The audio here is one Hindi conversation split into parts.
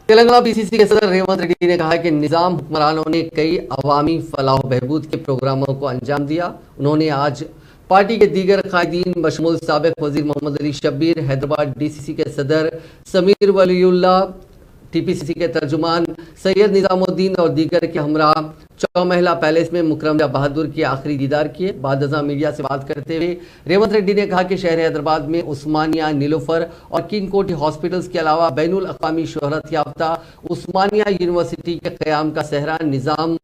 तेलंगाना पीसीसी के सदर रेवंत रेड्डी ने कहा कि निजाम हुक्मरानों ने कई अवामी फलाह बहबूद के प्रोग्रामों को अंजाम दिया। उन्होंने आज पार्टी के दीगर कायदीन बशमूल साबिक वजीर मोहम्मद अली शब्बीर, हैदराबाद डीसीसी के सदर समीर वलीउल्लाह, टीपीसीसी के तर्जुमान सैयद निजामुद्दीन और दीगर के हमरा चौमहला पैलेस में मुकरम बहादुर की आखिरी दीदार किए। बाद अज़ां मीडिया से बात करते हुए रेवंत रेड्डी ने कहा कि शहर हैदराबाद में उस्मानिया, नीलोफर और किंग कोठी हॉस्पिटल्स के अलावा बैनुल अक़वामी शोहरत याफ्ता उस्मानिया यूनिवर्सिटी के क़याम का सहरा निज़ाम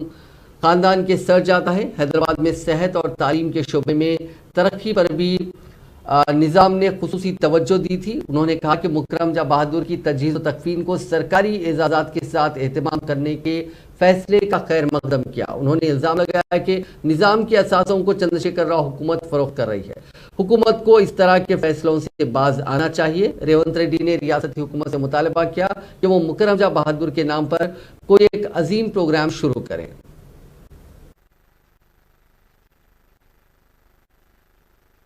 खानदान के सर जाता है। हैदराबाद में सेहत और तालीम के शोबे में तरक्की पर भी निज़ाम ने खुसूसी तवज्जो दी थी। उन्होंने कहा कि मुकरम बहादुर की तजहीज़ व तकफीन को सरकारी एजाज़ात के साथ एहतमाम करने के फैसले का खैर मकदम किया। उन्होंने इल्ज़ाम लगाया कि निज़ाम की असासों को चंद्रशेखर राव हुकूमत फरोख्त कर रही है। हुकूमत को इस तरह के फैसलों से बाज आना चाहिए। रेवंत रेड्डी ने रियासती हुकूमत से मुतालबा किया कि वो मुकरम बहादुर के नाम पर कोई एक अजीम प्रोग्राम शुरू करें।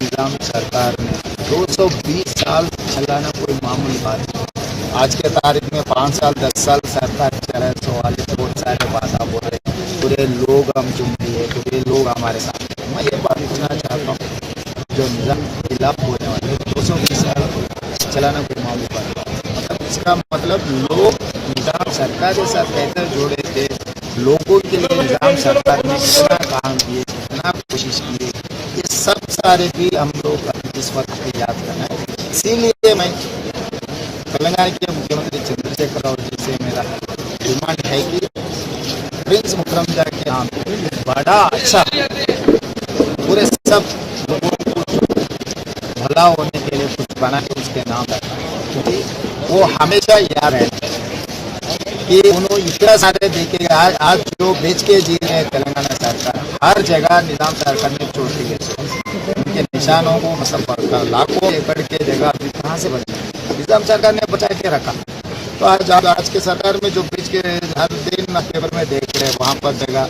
निजाम सरकार ने 220 साल चलाना कोई मामूली बात नहीं। आज के तारीख में 5 साल 10 साल सरकार चला है, तो वाले बहुत सारे बात बोल रहे हैं, पूरे लोग हम चुनती है, पूरे लोग हमारे साथ हैं। मैं ये बात पूछना चाहता हूँ, जो निजाम के खिलाफ बोलने वाले 220 साल चलाना कोई मामूली बात नहीं। मतलब इसका मतलब लोग निजाम सरकार के साथ कैसे जोड़े थे, लोगों के लिए निजाम सरकार ने कितना काम किए, कितना कोशिश की, ये सब सारे भी हम लोग इस वक्त याद करना है। इसीलिए मैं तेलंगाना के मुख्यमंत्री चंद्रशेखर राव जी से मेरा डिमांड है कि प्रिंस मुकरम के नाम बड़ा अच्छा पूरे सब लोगों को भला होने के लिए कुछ बना के उसके नाम रखा, क्योंकि वो हमेशा याद है कि उन्होंने इतना सारे देखे। आज जो बेच के जी रहे तेलंगाना सरकार, हर जगह निजाम सरकार ने छोड़ दी है। उनके निशानों को मतलब लाखों एकड़ के जगह अभी कहाँ से बचे, निजाम सरकार ने बचा के रखा। तो आज के सरकार में जो बेच के हर दिन पेपर में देख रहे हैं, वहाँ पर जगह